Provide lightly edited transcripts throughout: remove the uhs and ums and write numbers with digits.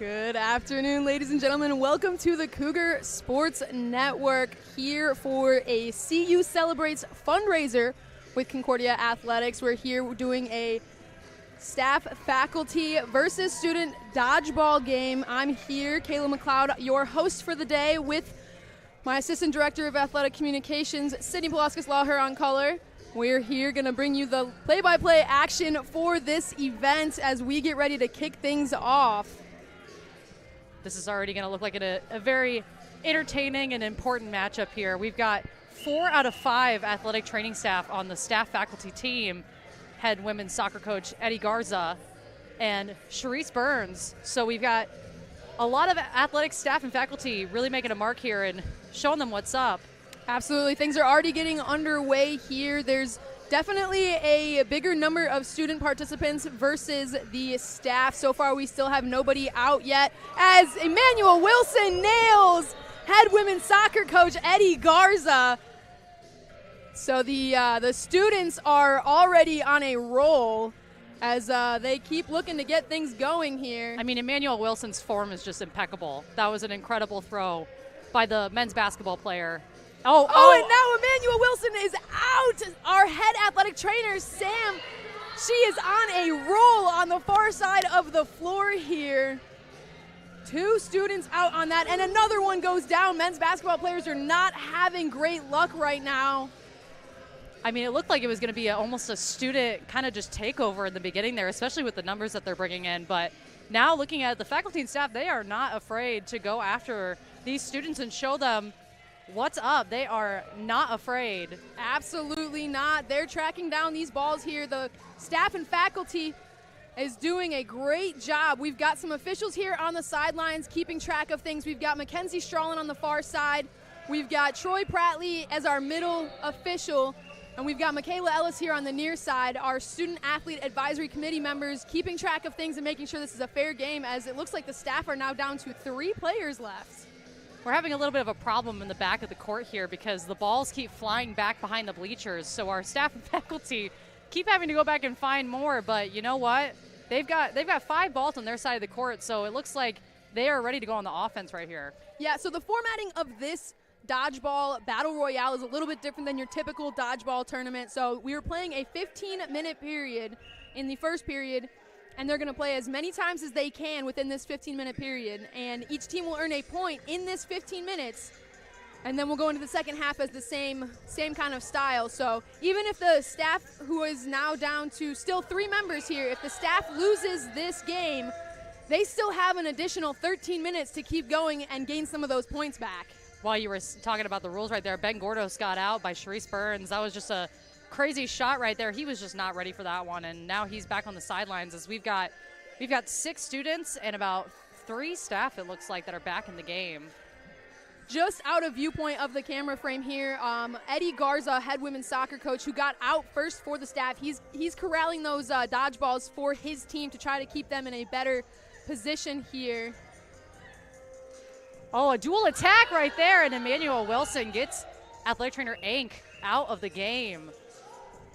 Good afternoon, ladies and gentlemen. Welcome to the Cougar Sports Network here for a CUCelebrates fundraiser with Concordia Athletics. We're here doing a staff, faculty versus student dodgeball game. I'm here, Kayla McLeod, your host for the day, with my Assistant Director of Athletic Communications, Sydney Pulaskis-Lawher on color. We're here going to bring you the play-by-play action for this event as we get ready to kick things off. This is already going to look like a very entertaining and important matchup here. We've got 4 out of 5 athletic training staff on the staff faculty team. Head women's soccer coach Eddie Garza and Sharice Burns. So we've got a lot of athletic staff and faculty really making a mark here and showing them what's up. Absolutely. Things are already getting underway here. There's definitely a bigger number of student participants versus the staff. So far, we still have nobody out yet as Emmanuel Wilson nails head women's soccer coach Eddie Garza. So the students are already on a roll as they keep looking to get things going here. I mean, Emmanuel Wilson's form is just impeccable. That was an incredible throw by the men's basketball player. And now Emmanuel Wilson is out. Our head athletic trainer, Sam, she is on a roll on the far side of the floor here. 2 students out on that, and another one goes down. Men's basketball players are not having great luck right now. I mean, it looked like it was going to be almost a student kind of just takeover in the beginning there, especially with the numbers that they're bringing in. But now looking at the faculty and staff, they are not afraid to go after these students and show them what's up. They are not afraid. Absolutely not. They're tracking down these balls here. The staff and faculty is doing a great job. We've got some officials here on the sidelines keeping track of things. We've got Mackenzie Strallen on the far side. We've got Troy Prattley as our middle official. And we've got Michaela Ellis here on the near side, our student athlete advisory committee members keeping track of things and making sure this is a fair game, as it looks like the staff are now down to 3 players left. We're having a little bit of a problem in the back of the court here because the balls keep flying back behind the bleachers. So our staff and faculty keep having to go back and find more. But you know what? They've got 5 balls on their side of the court, so it looks like they are ready to go on the offense right here. Yeah, so the formatting of this dodgeball battle royale is a little bit different than your typical dodgeball tournament. So we were playing a 15-minute period in the first period, and they're going to play as many times as they can within this 15-minute period. And each team will earn a point in this 15 minutes. And then we'll go into the second half as the same kind of style. So even if the staff, who is now down to still 3 members here, if the staff loses this game, they still have an additional 13 minutes to keep going and gain some of those points back. While you were talking about the rules right there, Ben Gordos got out by Sharice Burns. That was just a crazy shot right there. He was just not ready for that one, and now he's back on the sidelines as we've got 6 students and about 3 staff, it looks like, that are back in the game. Just out of viewpoint of the camera frame here, Eddie Garza, head women's soccer coach, who got out first for the staff, he's corralling those dodgeballs for his team to try to keep them in a better position here. Oh, a dual attack right there, and Emmanuel Wilson gets athletic trainer Ank out of the game.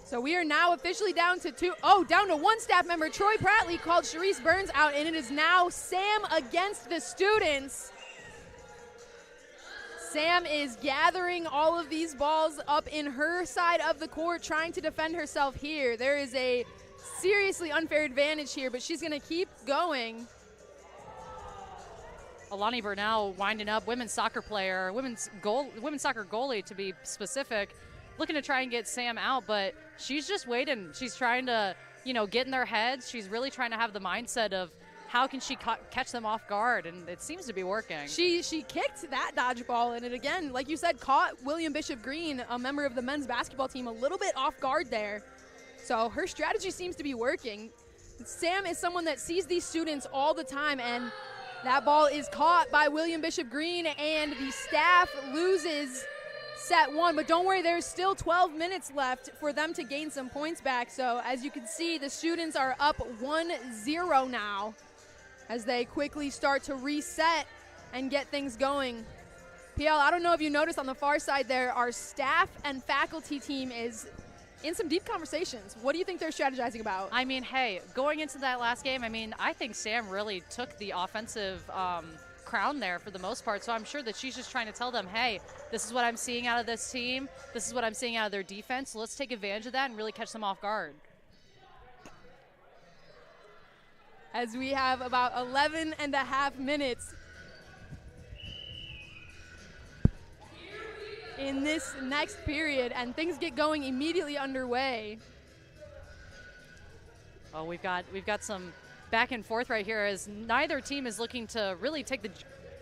So we are now officially down to 1 staff member. Troy Prattley called Sharice Burns out, and it is now Sam against the students. Sam is gathering all of these balls up in her side of the court, trying to defend herself here. There is a seriously unfair advantage here, but she's going to keep going. Alani Burnell winding up, women's soccer player, women's soccer goalie to be specific, looking to try and get Sam out, but she's just waiting. She's trying to, get in their heads. She's really trying to have the mindset of how can she catch them off guard, and it seems to be working. She kicked that dodgeball, and it again, like you said, caught William Bishop Green, a member of the men's basketball team, a little bit off guard there. So her strategy seems to be working. Sam is someone that sees these students all the time, and that ball is caught by William Bishop Green, and the staff loses set 1. But don't worry, there's still 12 minutes left for them to gain some points back. So as you can see, the students are up 1-0 now as they quickly start to reset and get things going. PL, I don't know if you noticed on the far side there, our staff and faculty team is in some deep conversations. What do you think they're strategizing about? I mean, hey, going into that last game, I mean, I think Sam really took the offensive crown there for the most part. So I'm sure that she's just trying to tell them, hey, this is what I'm seeing out of this team. This is what I'm seeing out of their defense. So let's take advantage of that and really catch them off guard. As we have about 11 and a half minutes in this next period, and things get going immediately underway. Oh, we've got some back and forth right here as neither team is looking to really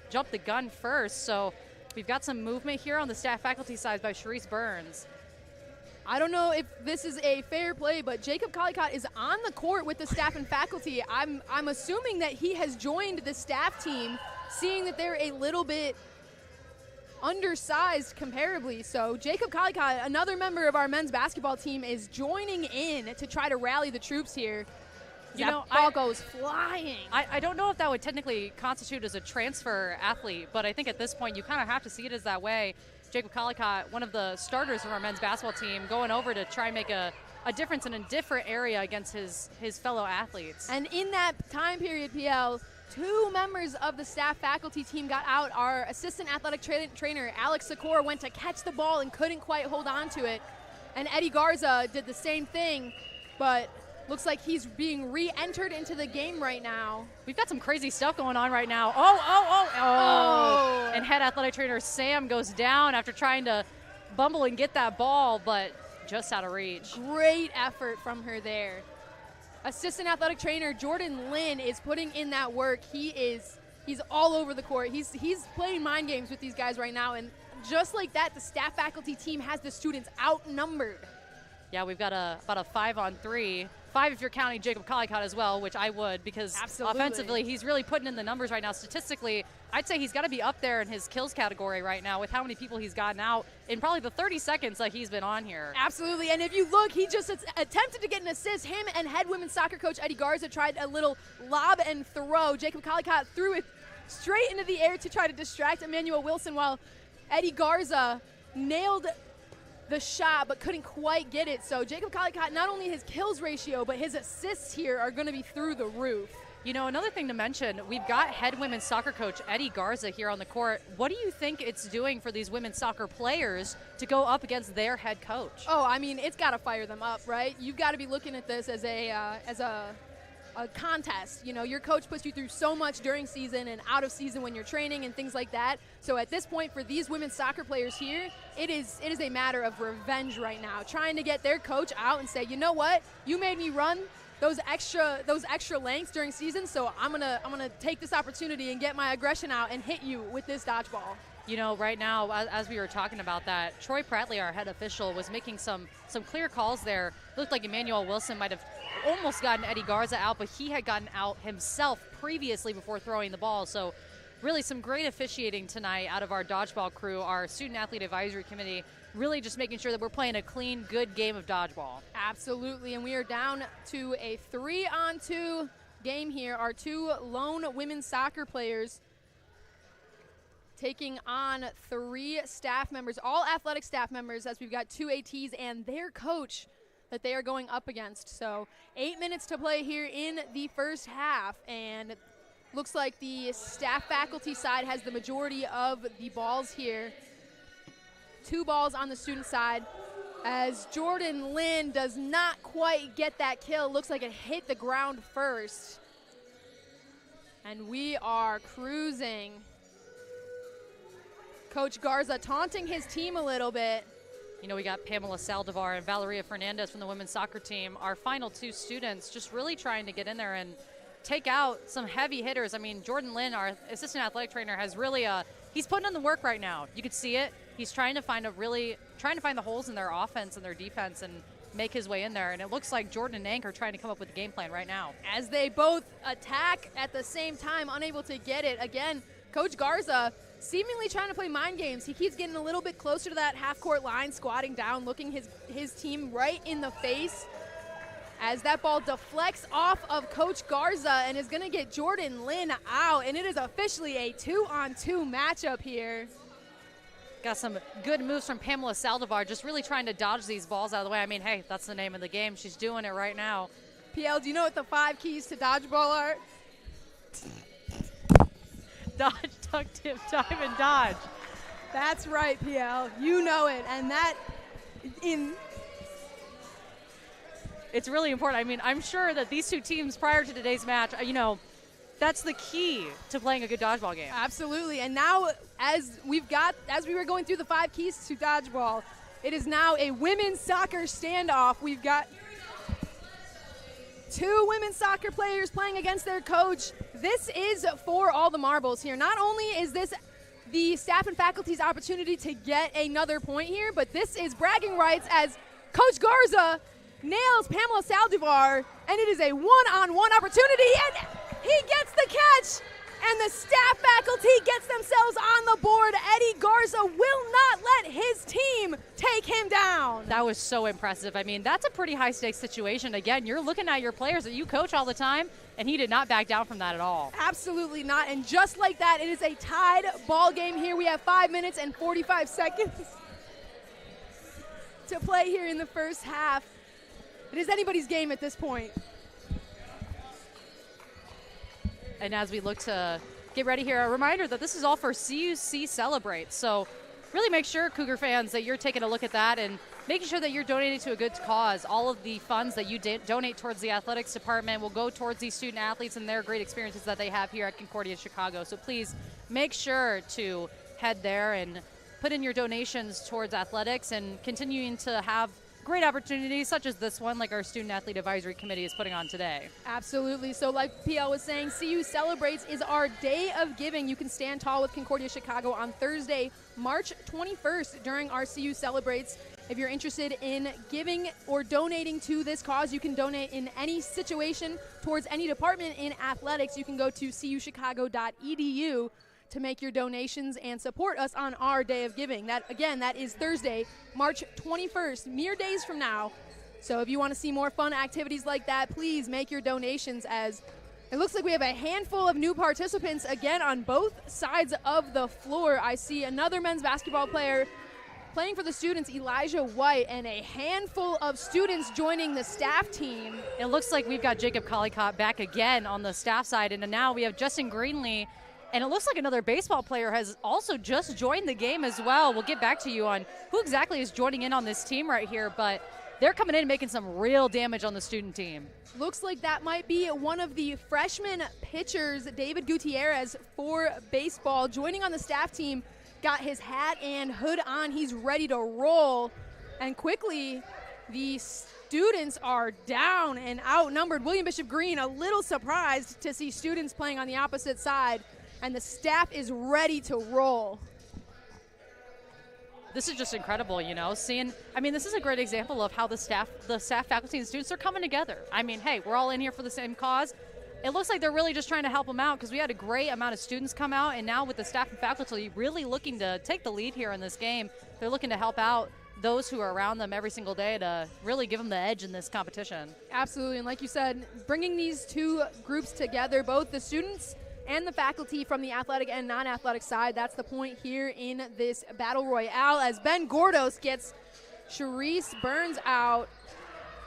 jump the gun first. So we've got some movement here on the staff faculty side by Sharice Burns. I don't know if this is a fair play, but Jacob Collicott is on the court with the staff and faculty. I'm assuming that he has joined the staff team, seeing that they're a little bit undersized comparably. So Jacob Collicott, another member of our men's basketball team, is joining in to try to rally the troops here. That ball goes flying. I don't know if that would technically constitute as a transfer athlete, but I think at this point you kind of have to see it as that way. Jacob Collicott, one of the starters of our men's basketball team, going over to try and make a difference in a different area against his fellow athletes. And in that time period, PL, 2 members of the staff faculty team got out. Our assistant athletic trainer, Alex Sikor, went to catch the ball and couldn't quite hold on to it. And Eddie Garza did the same thing, but looks like he's being re-entered into the game right now. We've got some crazy stuff going on right now. Oh. And head athletic trainer Sam goes down after trying to bumble and get that ball, but just out of reach. Great effort from her there. Assistant athletic trainer Jordan Lynn is putting in that work. He's all over the court. He's playing mind games with these guys right now, and just like that, the staff faculty team has the students outnumbered. Yeah, we've got about a 5-on-3. 5 if you're counting Jacob Collicott as well, which I would, because Absolutely. Offensively he's really putting in the numbers right now. Statistically, I'd say he's got to be up there in his kills category right now with how many people he's gotten out in probably the 30 seconds that he's been on here. Absolutely, and if you look, he just attempted to get an assist. Him and head women's soccer coach Eddie Garza tried a little lob and throw. Jacob Collicott threw it straight into the air to try to distract Emmanuel Wilson, while Eddie Garza nailed the shot but couldn't quite get it. So Jacob Collicott, not only his kills ratio, but his assists here are going to be through the roof. You know, another thing to mention, we've got head women's soccer coach Eddie Garza here on the court. What do you think it's doing for these women's soccer players to go up against their head coach? Oh, I mean, it's got to fire them up, right? You've got to be looking at this as a contest. You know, your coach puts you through so much during season and out of season when you're training and things like that. So at this point for these women's soccer players here, it is a matter of revenge right now, trying to get their coach out and say, you know what, you made me run those extra lengths during season, so I'm gonna take this opportunity and get my aggression out and hit you with this dodgeball. You know, right now, as we were talking about that, Troy Pratley, our head official, was making some clear calls there. Looked like Emmanuel Wilson might have almost gotten Eddie Garza out, but he had gotten out himself previously before throwing the ball. So really some great officiating tonight out of our dodgeball crew, our student athlete advisory committee, really just making sure that we're playing a clean, good game of dodgeball. Absolutely, and we are down to a 3-on-2 game here. Our 2 lone women's soccer players taking on 3 staff members, all athletic staff members, as we've got 2 ATs and their coach that they are going up against. So 8 minutes to play here in the first half, and looks like the staff faculty side has the majority of the balls here. 2 balls on the student side, as Jordan Lynn does not quite get that kill. Looks like it hit the ground first. And we are cruising. Coach Garza taunting his team a little bit. You know, we got Pamela Saldivar and Valeria Fernandez from the women's soccer team. Our final 2 students just really trying to get in there and take out some heavy hitters. I mean, Jordan Lynn, our assistant athletic trainer, has really he's putting in the work right now. You could see it. He's trying to find the holes in their offense and their defense and make his way in there. And it looks like Jordan and Ank are trying to come up with a game plan right now. As they both attack at the same time, unable to get it. Again, Coach Garza seemingly trying to play mind games. He keeps getting a little bit closer to that half-court line, squatting down, looking his team right in the face, as that ball deflects off of Coach Garza and is going to get Jordan Lynn out. And it is officially a 2-on-2 matchup here. Got some good moves from Pamela Saldivar, just really trying to dodge these balls out of the way. I mean, hey, that's the name of the game. She's doing it right now. PL, do you know what the 5 keys to dodgeball are? Dodge, duck, tip, dive, and dodge. That's right, PL. You know it. And that it's really important. I mean, I'm sure that these two teams prior to today's match, you know, that's the key to playing a good dodgeball game. Absolutely. And now, as we were going through the 5 keys to dodgeball, it is now a women's soccer standoff. We've got 2 women's soccer players playing against their coach. This is for all the marbles here. Not only is this the staff and faculty's opportunity to get another point here, but this is bragging rights as Coach Garza nails Pamela Saldivar, and it is a one-on-one opportunity, and he gets the catch, and the staff faculty gets themselves on the board. Eddie Garza will not let his team take him down. That was so impressive. I mean, that's a pretty high-stakes situation. Again, you're looking at your players that you coach all the time, and he did not back down from that at all. Absolutely not, and just like that, it is a tied ball game here. We have 5 minutes and 45 seconds to play here in the first half. It is anybody's game at this point. And as we look to get ready here, a reminder that this is all for CUCelebrates. So really make sure, Cougar fans, that you're taking a look at that and making sure that you're donating to a good cause. All of the funds that you donate towards the athletics department will go towards these student athletes and their great experiences that they have here at Concordia Chicago. So please make sure to head there and put in your donations towards athletics and continuing to have great opportunities such as this one, like our Student Athlete Advisory Committee is putting on today. Absolutely. So like PL was saying, CUCelebrates is our day of giving. You can stand tall with Concordia Chicago on Thursday, March 21st during our CUCelebrates. If you're interested in giving or donating to this cause, you can donate in any situation towards any department in athletics. You can go to cuchicago.edu to make your donations and support us on our day of giving. That is Thursday, March 21st, mere days from now. So if you want to see more fun activities like that, please make your donations, as it looks like we have a handful of new participants again on both sides of the floor. I see another men's basketball player playing for the students, Elijah White, and a handful of students joining the staff team. It looks like we've got Jacob Collicott back again on the staff side, and now we have Justin Greenlee. And it looks like another baseball player has also just joined the game as well. We'll get back to you on who exactly is joining in on this team right here, but they're coming in and making some real damage on the student team. Looks like that might be one of the freshman pitchers, David Gutierrez, for baseball, joining on the staff team. Got his hat and hood on. He's ready to roll. And quickly, the students are down and outnumbered. William Bishop Green a little surprised to see students playing on the opposite side. And the staff is ready to roll. This is just incredible, you know, this is a great example of how the staff, faculty, and students are coming together. I mean, hey, we're all in here for the same cause. It looks like they're really just trying to help them out, because we had a great amount of students come out, and now with the staff and faculty really looking to take the lead here in this game, they're looking to help out those who are around them every single day to really give them the edge in this competition. Absolutely, and like you said, bringing these two groups together, both the students and the faculty from the athletic and non-athletic side. That's the point here in this Battle Royale, as Ben Gordos gets Charisse Burns out.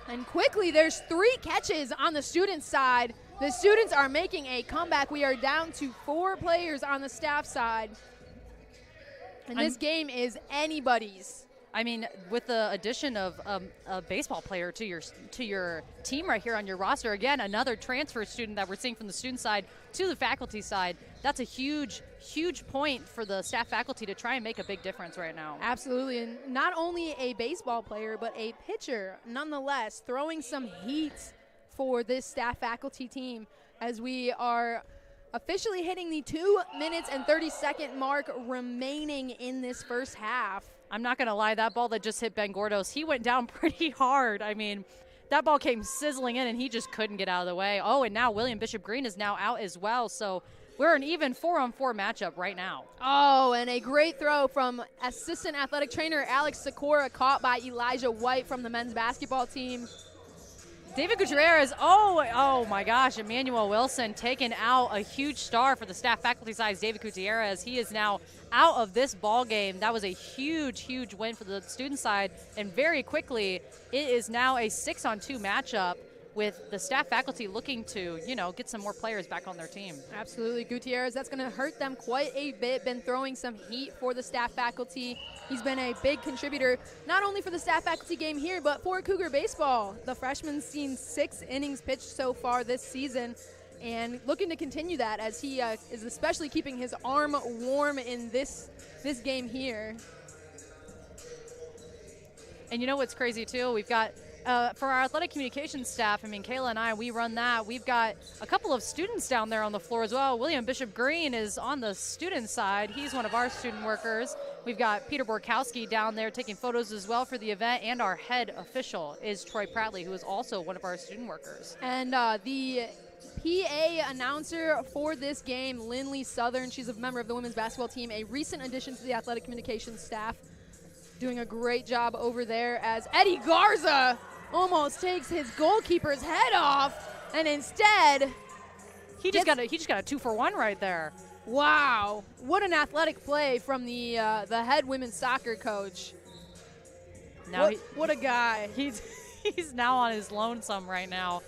And quickly, there's 3 catches on the student side. The students are making a comeback. We are down to 4 players on the staff side. And this game is anybody's. I mean, with the addition of a baseball player to your team right here on your roster, again, another transfer student that we're seeing from the student side to the faculty side, that's a huge, huge point for the staff faculty to try and make a big difference right now. Absolutely, and not only a baseball player, but a pitcher, nonetheless, throwing some heat for this staff faculty team, as we are officially hitting the 2 minutes and 30-second mark remaining in this first half. I'm not going to lie, that ball that just hit Ben Gordos, he went down pretty hard. I mean, that ball came sizzling in, and he just couldn't get out of the way. Oh, and now William Bishop Green is now out as well, so we're an even 4-on-4 matchup right now. Oh, and a great throw from assistant athletic trainer Alex Sikora, caught by Elijah White from the men's basketball team. David Gutierrez, oh my gosh, Emmanuel Wilson taking out a huge star for the staff faculty side. David Gutierrez, he is now out of this ball game. That was a huge, huge win for the student side, and very quickly, it is now a 6-on-2 matchup with the staff faculty looking to, get some more players back on their team. Absolutely, Gutierrez, that's going to hurt them quite a bit. Been throwing some heat for the staff faculty. He's been a big contributor, not only for the staff faculty game here, but for Cougar baseball. The freshman's seen 6 innings pitched so far this season, and looking to continue that as he is especially keeping his arm warm in this game here. And you know what's crazy too? We've got for our athletic communications staff, Kayla and I, we run that. We've got a couple of students down there on the floor as well. William Bishop Green is on the student side. He's one of our student workers. We've got Peter Borkowski down there taking photos as well for the event, and our head official is Troy Pratley, who is also one of our student workers. And the PA announcer for this game, Lindley Southern, she's a member of the women's basketball team, a recent addition to the athletic communications staff, doing a great job over there as Eddie Garza almost takes his goalkeeper's head off, and instead he just got a 2-for-1 right there. Wow, what an athletic play from the head women's soccer coach. Now what a guy. He's now on his lonesome right now,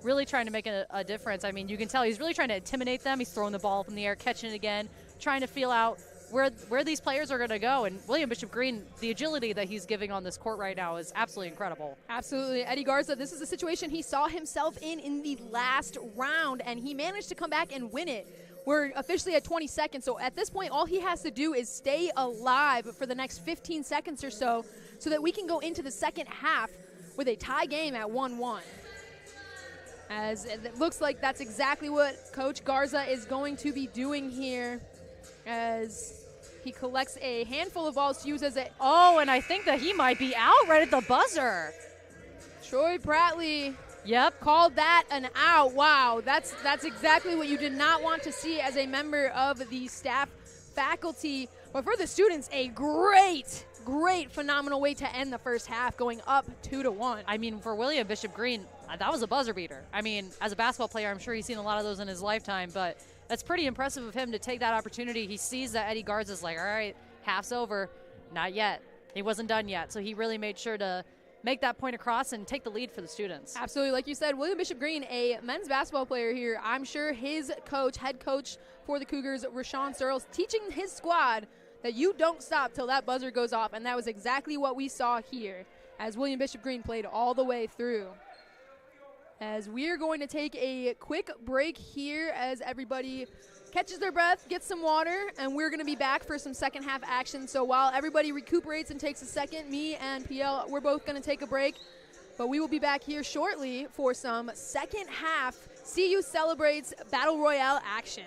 really trying to make a difference. You can tell he's really trying to intimidate them. He's throwing the ball up in the air, catching it again, trying to feel out where these players are going to go. And William Bishop Green, the agility that he's giving on this court right now is absolutely incredible. Absolutely. Eddie Garza, this is a situation he saw himself in the last round, and he managed to come back and win it. We're officially at 20 seconds, so at this point, all he has to do is stay alive for the next 15 seconds or so that we can go into the second half with a tie game at 1-1. As it looks like that's exactly what Coach Garza is going to be doing here, as he collects a handful of balls to use as a... Oh, and I think that he might be out right at the buzzer. Troy Pratley. Yep. Called that an out. Wow, that's exactly what you did not want to see as a member of the staff faculty. But for the students, a great, phenomenal way to end the first half, going up 2-1. For William Bishop Green, that was a buzzer beater. As a basketball player, I'm sure he's seen a lot of those in his lifetime, but that's pretty impressive of him to take that opportunity. He sees that Eddie Garza's like, all right, half's over. Not yet. He wasn't done yet. So he really made sure to make that point across and take the lead for the students. Absolutely. Like you said, William Bishop Green, a men's basketball player here. I'm sure his coach, head coach for the Cougars, Rashawn Searles, teaching his squad that you don't stop till that buzzer goes off. And that was exactly what we saw here as William Bishop Green played all the way through. As we're going to take a quick break here as everybody catches their breath, gets some water, and we're going to be back for some second half action. So while everybody recuperates and takes a second, me and PL, we're both going to take a break. But we will be back here shortly for some second half CUCelebrates Battle Royale action.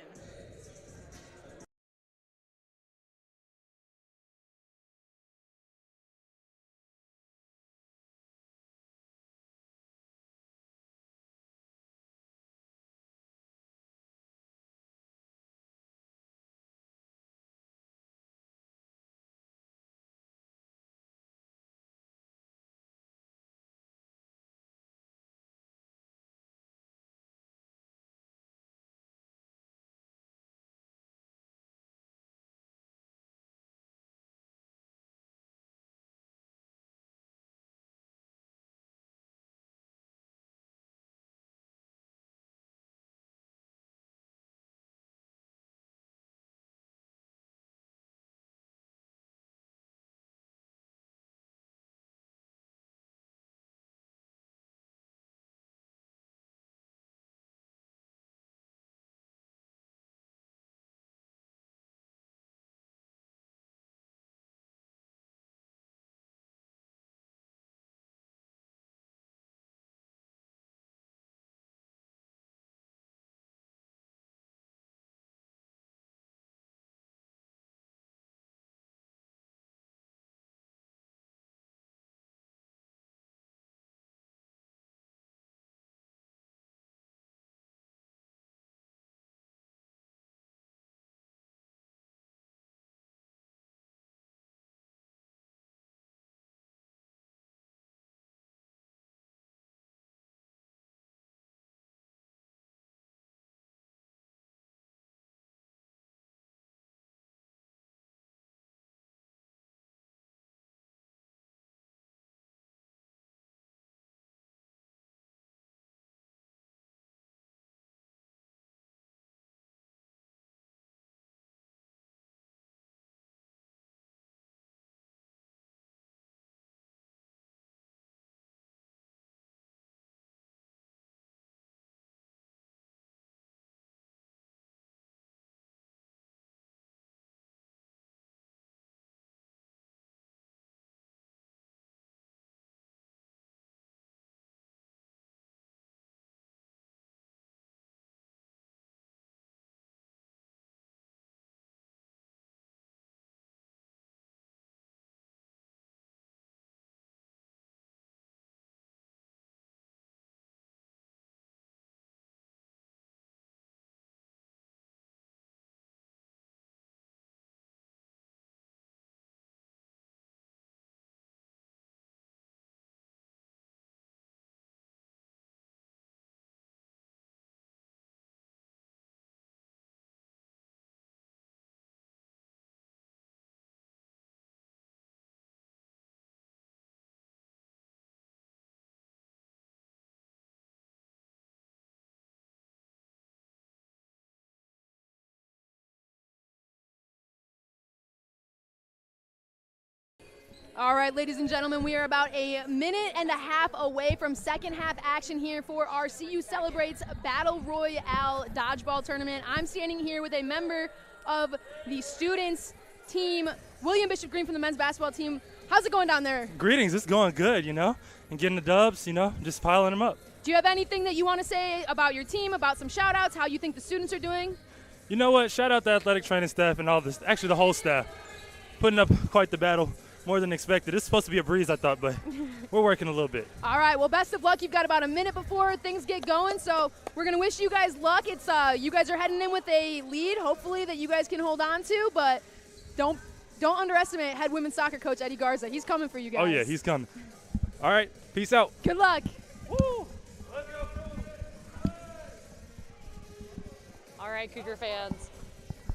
All right, ladies and gentlemen, we are about a minute and a half away from second half action here for our CUCelebrates Battle Royale Dodgeball Tournament. I'm standing here with a member of the students team, William Bishop Green from the men's basketball team. How's it going down there? Greetings, it's going good, and getting the dubs, just piling them up. Do you have anything that you want to say about your team, about some shout outs, how you think the students are doing? You know what, shout out the athletic training staff and all this, actually the whole staff, putting up quite the battle. More than expected. It's supposed to be a breeze, I thought, but we're working a little bit. All right, well, best of luck. You've got about a minute before things get going, so we're going to wish you guys luck. It's you guys are heading in with a lead, hopefully, that you guys can hold on to, but don't underestimate head women's soccer coach Eddie Garza. He's coming for you guys. Oh, yeah, he's coming. All right, peace out. Good luck. Woo! All right, Cougar fans.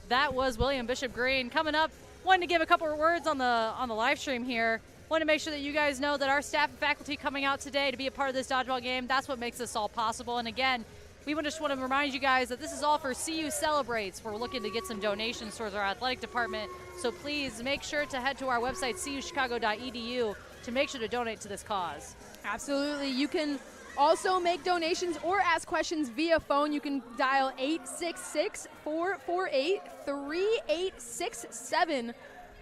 That was William Bishop Green coming up. Wanted to give a couple of words on the live stream here. Want to make sure that you guys know that our staff and faculty coming out today to be a part of this dodgeball game, that's what makes this all possible. And again, we just want to remind you guys that this is all for CUCelebrates. We're looking to get some donations towards our athletic department. So please make sure to head to our website, cuchicago.edu, to make sure to donate to this cause. Absolutely. You can also make donations or ask questions via phone. You can dial 866-448-3867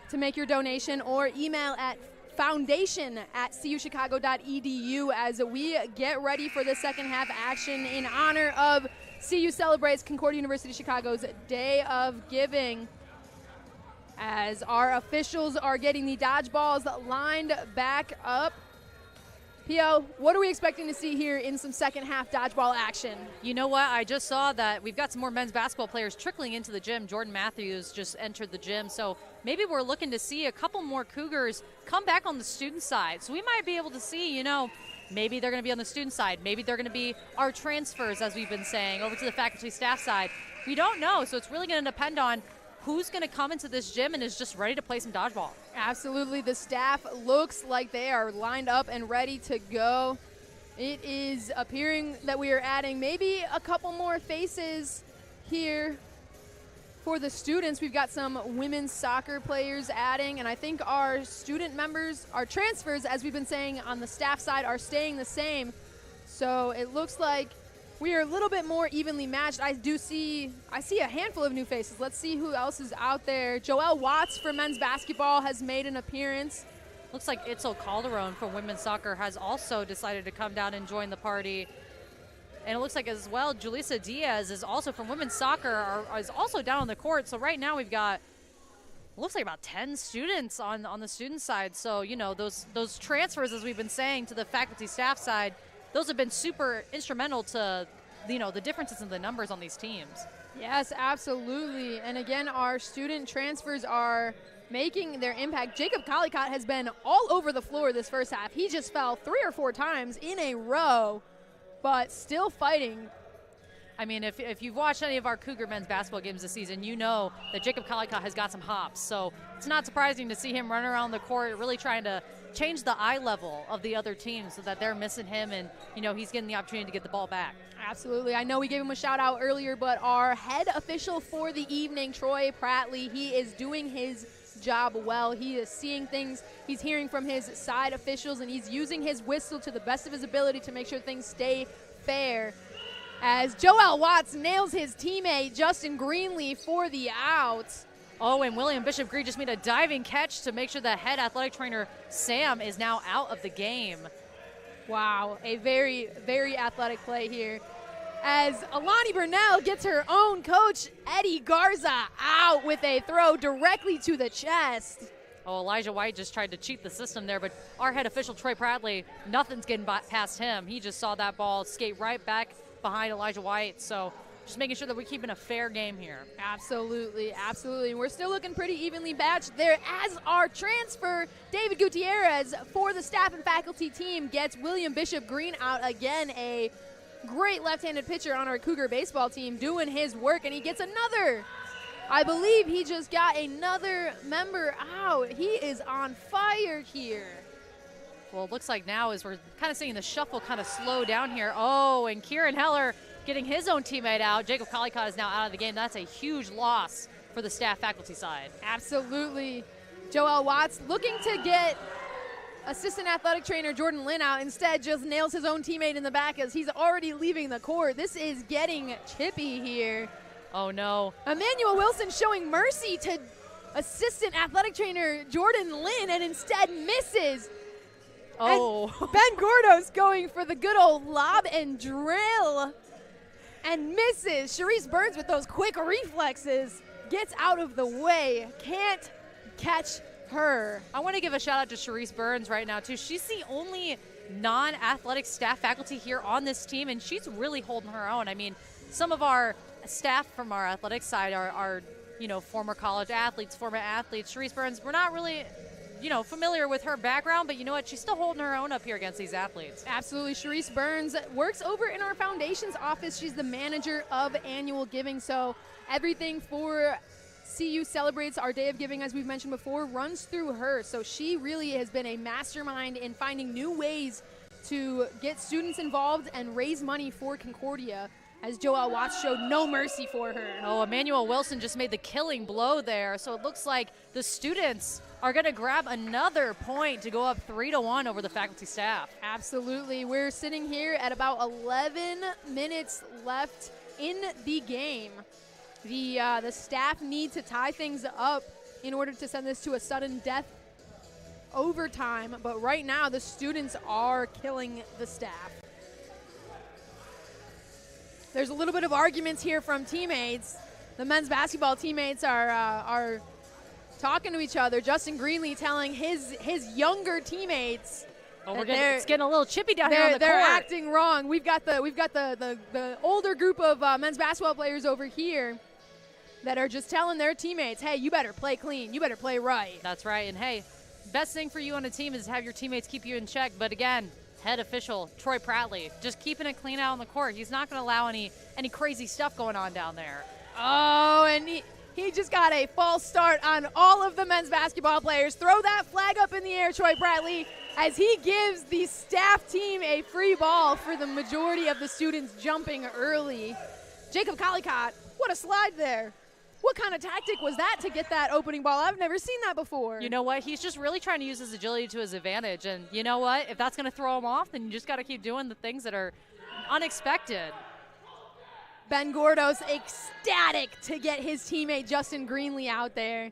to make your donation, or email at foundation@cuchicago.edu as we get ready for the second half action in honor of CUCelebrates Concordia University Chicago's Day of Giving. As our officials are getting the dodgeballs lined back up. P.O., what are we expecting to see here in some second half dodgeball action? You know what? I just saw that we've got some more men's basketball players trickling into the gym. Jordan Matthews just entered the gym. So maybe we're looking to see a couple more Cougars come back on the student side. So we might be able to see, maybe they're going to be on the student side. Maybe they're going to be our transfers, as we've been saying, over to the faculty staff side. We don't know. So it's really going to depend on who's going to come into this gym and is just ready to play some dodgeball. Absolutely. The staff looks like they are lined up and ready to go. It is appearing that we are adding maybe a couple more faces here for the students. We've got some women's soccer players adding, and I think our student members, our transfers, as we've been saying on the staff side, are staying the same. So it looks like we are a little bit more evenly matched. I see a handful of new faces. Let's see who else is out there. Joelle Watts for men's basketball has made an appearance. Looks like Itzel Calderon for women's soccer has also decided to come down and join the party. And it looks like as well, Julissa Diaz is also from women's soccer, is also down on the court. So right now we've got, looks like about 10 students on the student side. So, those transfers, as we've been saying, to the faculty staff side, those have been super instrumental to, the differences in the numbers on these teams. Yes, absolutely. And again, our student transfers are making their impact. Jacob Collicott has been all over the floor this first half. He just fell 3 or 4 times in a row, but still fighting. I mean, if you've watched any of our Cougar men's basketball games this season, you know that Jacob Collicott has got some hops. So it's not surprising to see him run around the court, really trying to change the eye level of the other team so that they're missing him and, he's getting the opportunity to get the ball back. Absolutely. I know we gave him a shout out earlier, but our head official for the evening, Troy Pratley, he is doing his job well. He is seeing things, he's hearing from his side officials, and he's using his whistle to the best of his ability to make sure things stay fair. As Joelle Watts nails his teammate, Justin Greenlee, for the out. Oh, and William Bishop Green just made a diving catch to make sure the head athletic trainer, Sam, is now out of the game. Wow, a very, very athletic play here. As Alani Burnell gets her own coach, Eddie Garza, out with a throw directly to the chest. Oh, Elijah White just tried to cheat the system there, but our head official, Troy Pratley, nothing's getting past him. He just saw that ball skate right back behind Elijah White. So just making sure that we're keeping a fair game here. Absolutely, absolutely. We're still looking pretty evenly matched there as our transfer, David Gutierrez, for the staff and faculty team, gets William Bishop Green out again. A great left-handed pitcher on our Cougar baseball team doing his work, and he gets another. I believe he just got another member out. He is on fire here. Well, it looks like now as we're kind of seeing the shuffle kind of slow down here. Oh, and Kieran Heller getting his own teammate out. Jacob Collicott is now out of the game. That's a huge loss for the staff faculty side. Absolutely. Joelle Watts looking to get assistant athletic trainer Jordan Lynn out. Instead, just nails his own teammate in the back as he's already leaving the court. This is getting chippy here. Oh, no. Emmanuel Wilson showing mercy to assistant athletic trainer Jordan Lynn and instead misses. Oh. And Ben Gordos going for the good old lob and drill and misses. Sharice Burns with those quick reflexes gets out of the way. Can't catch her. I want to give a shout out to Sharice Burns right now, too. She's the only non-athletic staff faculty here on this team, and she's really holding her own. I mean, some of our staff from our athletic side are former college athletes, former athletes. Sharice Burns, we're not really, familiar with her background, but you know what? She's still holding her own up here against these athletes. Absolutely. Sharice Burns works over in our foundation's office. She's the manager of annual giving, so everything for CUCelebrates, our day of giving, as we've mentioned before, runs through her. So she really has been a mastermind in finding new ways to get students involved and raise money for Concordia, as Joelle Watts showed no mercy for her. Oh, Emmanuel Wilson just made the killing blow there. So it looks like the students are going to grab another point to go up 3-1 over the faculty staff. Absolutely. We're sitting here at about 11 minutes left in the game. The staff need to tie things up in order to send this to a sudden death overtime. But right now, the students are killing the staff. There's a little bit of arguments here from teammates. The men's basketball teammates are talking to each other. Justin Greenlee telling his younger teammates it's getting a little chippy down here on the court. They're acting wrong. We've got the older group of men's basketball players over here that are just telling their teammates, hey, you better play clean. You better play right. That's right. And, hey, best thing for you on a team is to have your teammates keep you in check. But, again, head official Troy Pratley just keeping it clean out on the court. He's not going to allow any crazy stuff going on down there. Oh, and he just got a false start on all of the men's basketball players. Throw that flag up in the air, Troy Pratley, as he gives the staff team a free ball for the majority of the students jumping early. Jacob Collicott, what a slide there. What kind of tactic was that to get that opening ball? I've never seen that before. You know what? He's just really trying to use his agility to his advantage. And you know what? If that's going to throw him off, then you just got to keep doing the things that are unexpected. Ben Gordos ecstatic to get his teammate Justin Greenlee out there.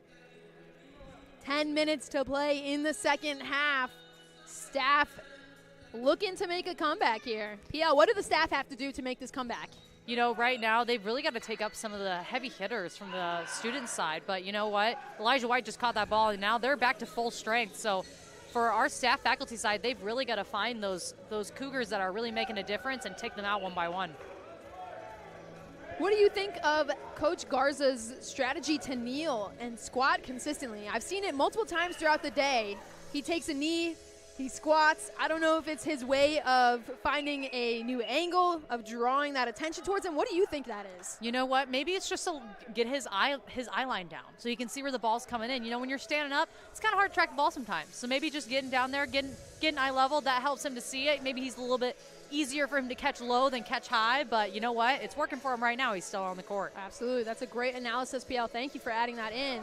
10 minutes to play in the second half. Staff looking to make a comeback here. PL, what do the staff have to do to make this comeback? You know, right now, they've really got to take up some of the heavy hitters from the student side. But you know what? Elijah White just caught that ball, and now they're back to full strength. So for our staff faculty side, they've really got to find those Cougars that are really making a difference and take them out one by one. What do you think of Coach Garza's strategy to kneel and squat consistently? I've seen it multiple times throughout the day. He takes a knee, he squats. I don't know if it's his way of finding a new angle, of drawing that attention towards him. What do you think that is? You know what? Maybe it's just to get his eye line down so you can see where the ball's coming in. You know, when you're standing up, it's kind of hard to track the ball sometimes. So maybe just getting down there, getting eye level, that helps him to see it. Maybe he's a little bit easier for him to catch low than catch high, but you know what? It's working for him right now. He's still on the court. Absolutely. That's a great analysis, PL. Thank you for adding that in,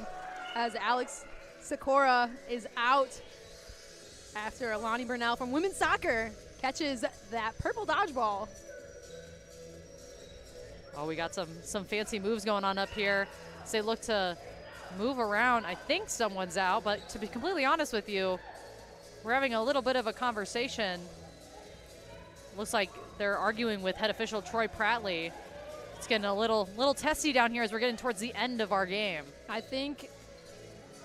as Alex Sikora is out after Alani Burnell from women's soccer catches that purple dodgeball. Oh, we got some fancy moves going on up here. So they look to move around. I think someone's out, but to be completely honest with you, we're having a little bit of a conversation. Looks like they're arguing with head official Troy Pratley. It's getting a little testy down here as we're getting towards the end of our game. I think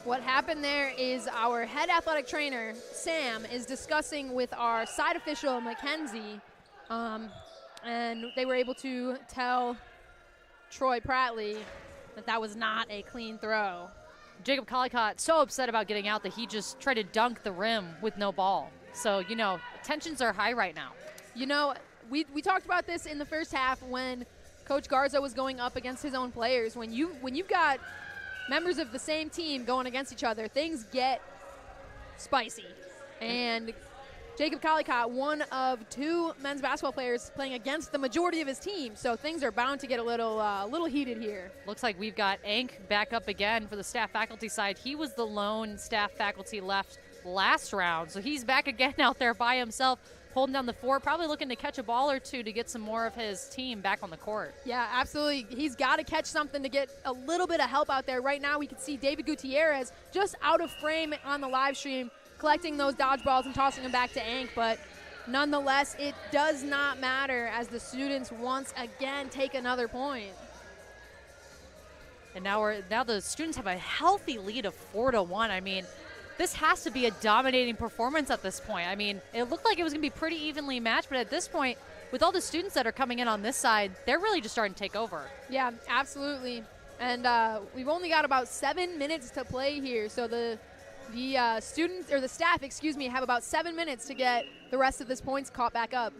what happened there is our head athletic trainer, Sam, is discussing with our side official, Mackenzie, and they were able to tell Troy Pratley that was not a clean throw. Jacob Collicott so upset about getting out that he just tried to dunk the rim with no ball. So, you know, tensions are high right now. You know, we talked about this in the first half when Coach Garza was going up against his own players. When you've got members of the same team going against each other, things get spicy. And Jacob Collicott, one of two men's basketball players playing against the majority of his team, so things are bound to get a little heated here. Looks like we've got Ank back up again for the staff faculty side. He was the lone staff faculty left last round. So he's back again out there by himself, holding down the fort, probably looking to catch a ball or two to get some more of his team back on the court. Yeah, absolutely. He's got to catch something to get a little bit of help out there. Right now we can see David Gutierrez just out of frame on the live stream, collecting those dodgeballs and tossing them back to Ank, but nonetheless, it does not matter as the students once again take another point. And now the students have a healthy lead of 4-1. I mean, this has to be a dominating performance at this point. I mean, it looked like it was going to be pretty evenly matched, but at this point, with all the students that are coming in on this side, they're really just starting to take over. Yeah, absolutely. And we've only got about 7 minutes to play here, so the students, or the staff, excuse me, have about 7 minutes to get the rest of this points caught back up.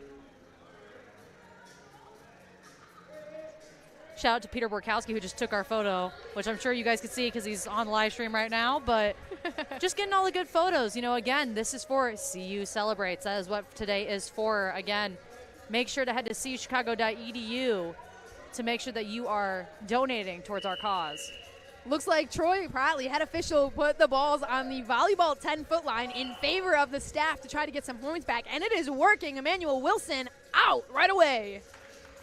Shout out to Peter Borkowski, who just took our photo, which I'm sure you guys can see because he's on live stream right now, but just getting all the good photos. You know, again, this is for CUCelebrates. That is what today is for. Again, make sure to head to cuchicago.edu to make sure that you are donating towards our cause. Looks like Troy Pratley, head official, put the balls on the volleyball 10-foot line in favor of the staff to try to get some points back, and it is working. Emmanuel Wilson out right away.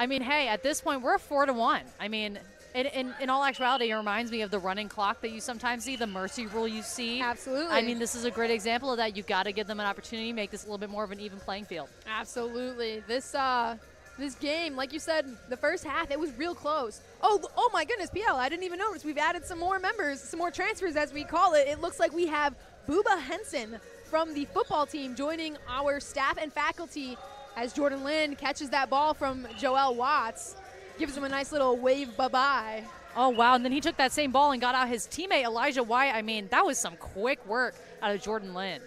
I mean, hey, at this point, we're 4-1. I mean, in all actuality, it reminds me of the running clock that you sometimes see, the mercy rule you see. Absolutely. I mean, this is a great example of that. You've got to give them an opportunity to make this a little bit more of an even playing field. Absolutely. This game, like you said, the first half, it was real close. Oh my goodness, PL, I didn't even notice. We've added some more members, some more transfers as we call it. It looks like we have Booba Henson from the football team joining our staff and faculty as Jordan Lynn catches that ball from Joel Watts, gives him a nice little wave bye-bye. Oh, wow, and then he took that same ball and got out his teammate Elijah White. I mean, that was some quick work out of Jordan Lynn.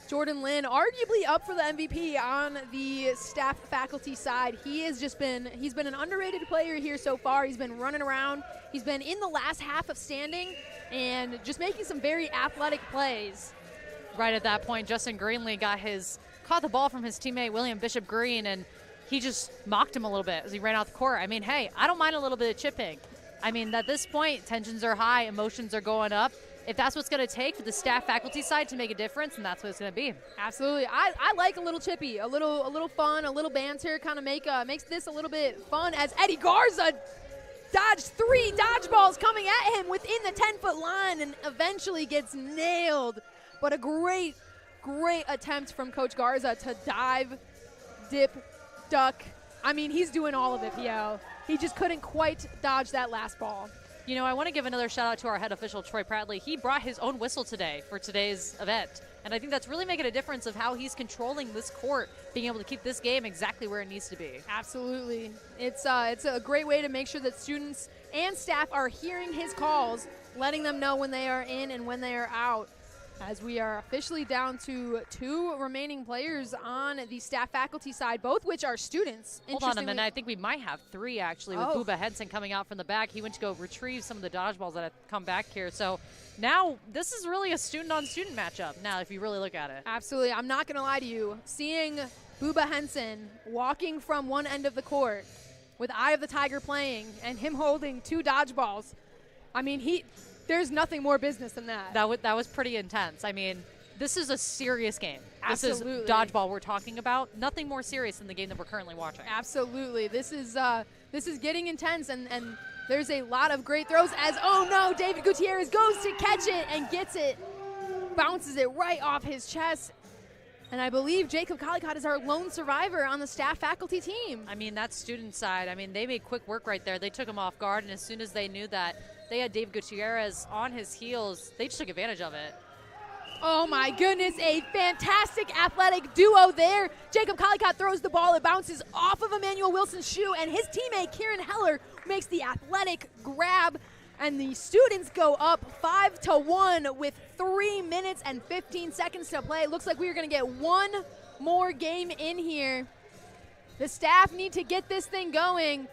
Jordan Lynn, arguably up for the MVP on the staff faculty side. He's been an underrated player here so far. He's been running around. He's been in the last half of standing and just making some very athletic plays. Right at that point, Justin Greenlee caught the ball from his teammate William Bishop Green, and he just mocked him a little bit as he ran out the court. I mean, hey, I don't mind a little bit of chipping. I mean, at this point, tensions are high, emotions are going up. If that's what's going to take for the staff faculty side to make a difference, then that's what it's going to be. Absolutely. I like a little chippy, a little fun, a little banter, kind of makes this a little bit fun as Eddie Garza dodged 3 dodgeballs coming at him within the 10-foot line and eventually gets nailed. But a great attempt from Coach Garza to dive, dip, duck. I mean, he's doing all of it, PL. He just couldn't quite dodge that last ball. You know, I want to give another shout out to our head official, Troy Pratley. He brought his own whistle today for today's event. And I think that's really making a difference of how he's controlling this court, being able to keep this game exactly where it needs to be. Absolutely. It's a great way to make sure that students and staff are hearing his calls, letting them know when they are in and when they are out. As we are officially down to 2 remaining players on the staff faculty side, both which are students. Hold on a minute. I think we might have 3 actually with Booba Henson coming out from the back. He went to go retrieve some of the dodgeballs that have come back here. So now this is really a student-on-student matchup now if you really look at it. Absolutely. I'm not going to lie to you. Seeing Booba Henson walking from one end of the court with Eye of the Tiger playing and him holding 2 dodgeballs, I mean, there's nothing more business than that. That was pretty intense. I mean, this is a serious game. Absolutely. This is dodgeball we're talking about. Nothing more serious than the game that we're currently watching. Absolutely. This is getting intense, and there's a lot of great throws as, oh no, David Gutierrez goes to catch it and gets it. Bounces it right off his chest. And I believe Jacob Collicott is our lone survivor on the staff faculty team. I mean, that student side, I mean, they made quick work right there. They took him off guard, and as soon as they knew that they had Dave Gutierrez on his heels, they just took advantage of it. Oh my goodness, a fantastic athletic duo there. Jacob Collicott throws the ball, it bounces off of Emmanuel Wilson's shoe, and his teammate Kieran Heller makes the athletic grab, and the students go up 5-1 with 3 minutes and 15 seconds to play. It looks like we're gonna get one more game in here. The staff need to get this thing going.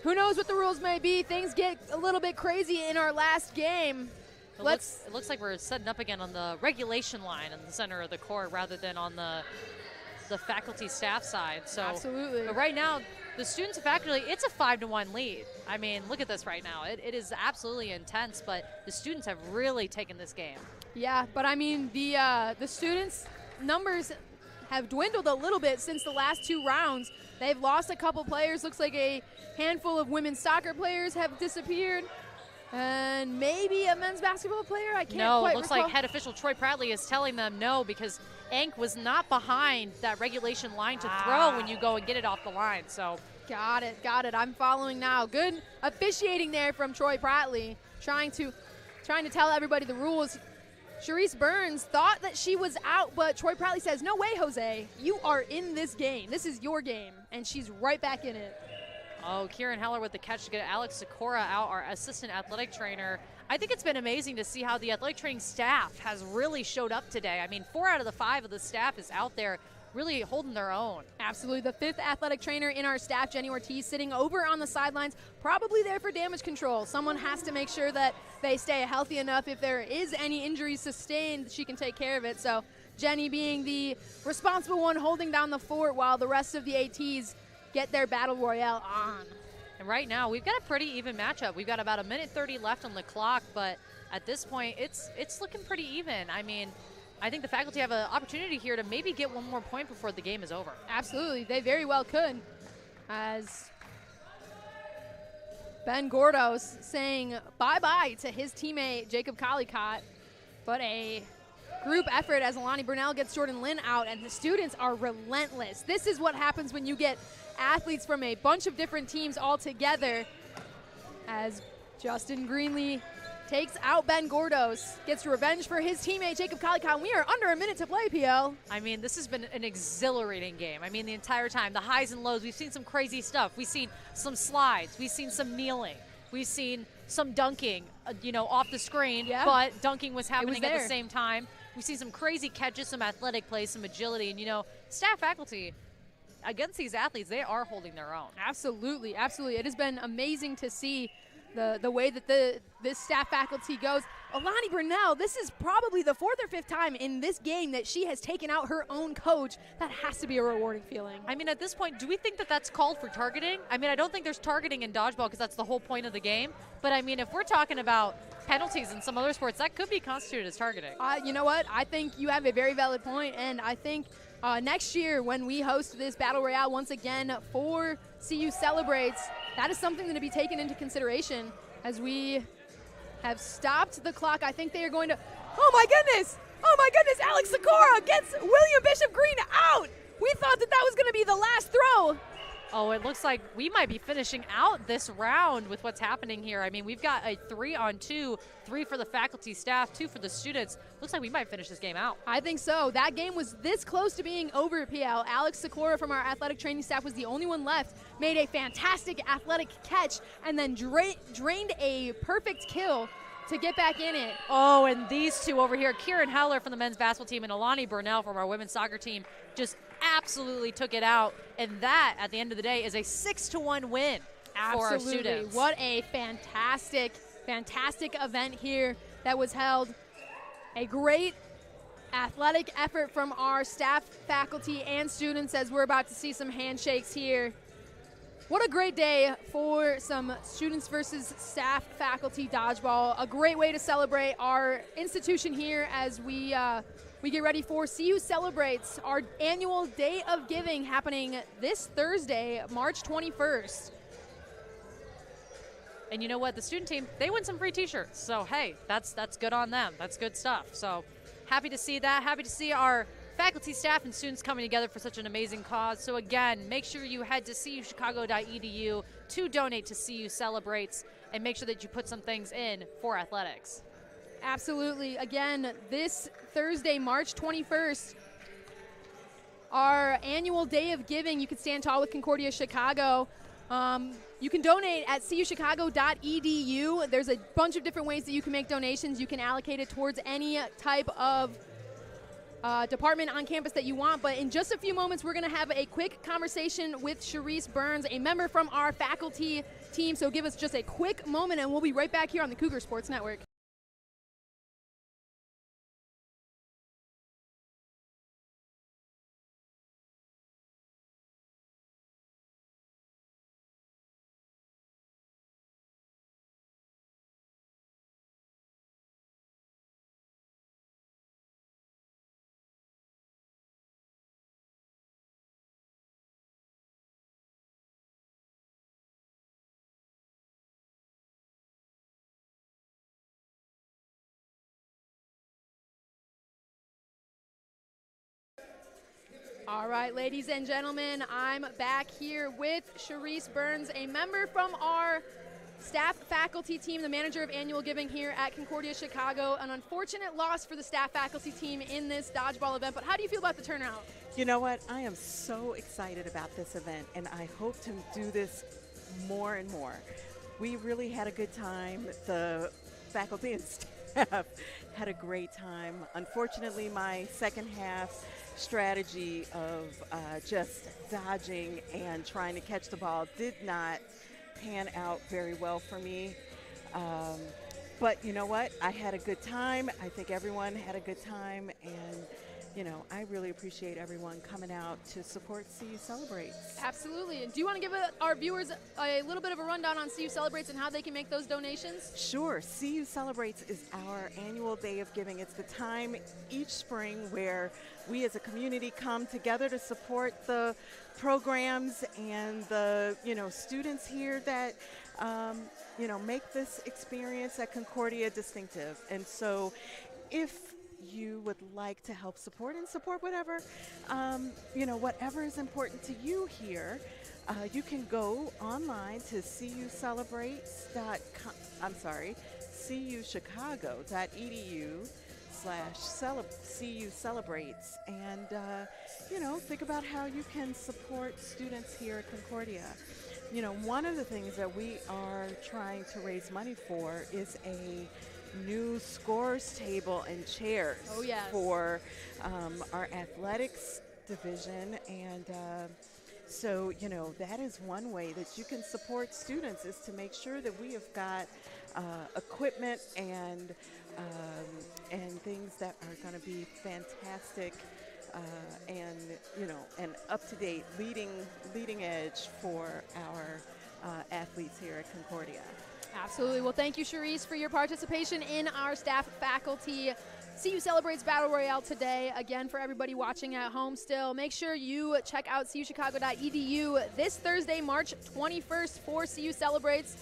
Who knows what the rules may be? Things get a little bit crazy in our last game. It looks like we're setting up again on the regulation line in the center of the court rather than on the faculty staff side. So absolutely. But right now, the students and faculty, it's a 5-1 lead. I mean, look at this right now. It is absolutely intense, but the students have really taken this game. Yeah, but I mean, the students' numbers have dwindled a little bit since the last 2 rounds. They've lost a couple players. Looks like a handful of women's soccer players have disappeared. And maybe a men's basketball player? I can't No, quite it looks recall. like head official Troy Pradley is telling them no because Ank was not behind that regulation line to throw when you go and get it off the line. So Got it. I'm following now. Good officiating there from Troy Pradley, trying to tell everybody the rules. Charisse Burns thought that she was out, but Troy Pradley says, no way, Jose. You are in this game. This is your game. And she's right back in it. Oh, Kieran Heller with the catch to get Alex Sikora out, our assistant athletic trainer. I think it's been amazing to see how the athletic training staff has really showed up today. I mean, 4 out of the 5 of the staff is out there really holding their own. Absolutely. The 5th athletic trainer in our staff, Jenny Ortiz, sitting over on the sidelines, probably there for damage control. Someone has to make sure that they stay healthy enough. If there is any injury sustained, she can take care of it. So Jenny being the responsible one holding down the fort while the rest of the ATs get their battle royale on. And right now, we've got a pretty even matchup. We've got about 1:30 left on the clock, but at this point, it's looking pretty even. I mean, I think the faculty have an opportunity here to maybe get one more point before the game is over. Absolutely. They very well could. As Ben Gordos saying bye-bye to his teammate, Jacob Collicott. But a group effort as Alani Burnell gets Jordan Lynn out, and the students are relentless. This is what happens when you get athletes from a bunch of different teams all together, as Justin Greenlee takes out Ben Gordos, gets revenge for his teammate Jacob Collicott. We are under a minute to play, PL. I mean, this has been an exhilarating game. I mean, the entire time, the highs and lows, we've seen some crazy stuff. We've seen some slides. We've seen some kneeling. We've seen some dunking, off the screen, but dunking was happening at the same time. We've seen some crazy catches, some athletic plays, some agility, and, staff faculty, against these athletes, they are holding their own. Absolutely, absolutely. It has been amazing to see the way that this staff faculty goes. Alani Burnell, this is probably the 4th or 5th time in this game that she has taken out her own coach. That has to be a rewarding feeling. I mean, at this point, do we think that that's called for targeting? I mean, I don't think there's targeting in dodgeball because that's the whole point of the game. But, I mean, if we're talking about penalties in some other sports, that could be constituted as targeting. You know what? I think you have a very valid point, and I think next year when we host this Battle Royale once again for CUCelebrates, that is something to be taken into consideration as we have stopped the clock. I think they are going to, oh my goodness, Alex Sikora gets William Bishop Green out. We thought that was going to be the last throw. Oh, it looks like we might be finishing out this round with what's happening here. I mean, we've got a 3-on-2, 3 for the faculty staff, 2 for the students. Looks like we might finish this game out. I think so. That game was this close to being over, PL. Alex Sikora from our athletic training staff was the only one left, made a fantastic athletic catch, and then drained a perfect kill to get back in it. Oh, and these two over here, Kieran Heller from the men's basketball team and Alani Burnell from our women's soccer team, just absolutely took it out. And that, at the end of the day, is a 6-1 win for our students. What a fantastic event here that was held. A great athletic effort from our staff, faculty, and students as we're about to see some handshakes here. What a great day for some students versus staff faculty dodgeball. A great way to celebrate our institution here as we get ready for CUCelebrates, our annual Day of Giving happening this Thursday, March 21st. And you know what? The student team, they win some free t-shirts. So, hey, that's good on them. That's good stuff. So happy to see that. Happy to see our faculty, staff, and students coming together for such an amazing cause. So again, make sure you head to cuchicago.edu to donate to CUCelebrates and make sure that you put some things in for athletics. Absolutely. Again, this Thursday, March 21st, our annual Day of Giving. You can stand tall with Concordia Chicago. You can donate at cuchicago.edu. There's a bunch of different ways that you can make donations. You can allocate it towards any type of department on campus that you want. But in just a few moments, we're going to have a quick conversation with Charisse Burns, a member from our faculty team. So give us just a quick moment, and we'll be right back here on the Cougar Sports Network. All right, ladies and gentlemen, I'm back here with Charisse Burns, a member from our staff faculty team, the manager of annual giving here at Concordia Chicago. An unfortunate loss for the staff faculty team in this dodgeball event, but how do you feel about the turnout? You know what? I am so excited about this event, and I hope to do this more and more. We really had a good time. The faculty and staff had a great time. Unfortunately, my second half strategy of just dodging and trying to catch the ball did not pan out very well for me. But you know what? I had a good time. I think everyone had a good time, and you know, I really appreciate everyone coming out to support CUCelebrates. Absolutely. And do you want to give our viewers a little bit of a rundown on CUCelebrates and how they can make those donations? Sure. CUCelebrates is our annual day of giving. It's the time each spring where we as a community come together to support the programs and the, students here that, make this experience at Concordia distinctive. And so if you would like to help support whatever, whatever is important to you here, you can go online to CUChicago.edu/CUcelebrates and, think about how you can support students here at Concordia. One of the things that we are trying to raise money for is a new scores table and chairs for our athletics division, and so that is one way that you can support students, is to make sure that we have got equipment and things that are going to be fantastic and up to date, leading edge for our athletes here at Concordia. Absolutely. Well, thank you, Charisse, for your participation in our staff faculty CUCelebrates Battle Royale today. Again, for everybody watching at home still, make sure you check out CUChicago.edu this Thursday, March 21st for CUCelebrates.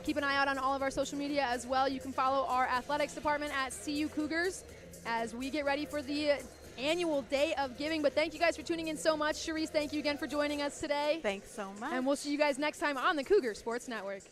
Keep an eye out on all of our social media as well. You can follow our athletics department at CU Cougars as we get ready for the annual day of giving. But thank you guys for tuning in so much. Charisse, thank you again for joining us today. Thanks so much. And we'll see you guys next time on the Cougar Sports Network.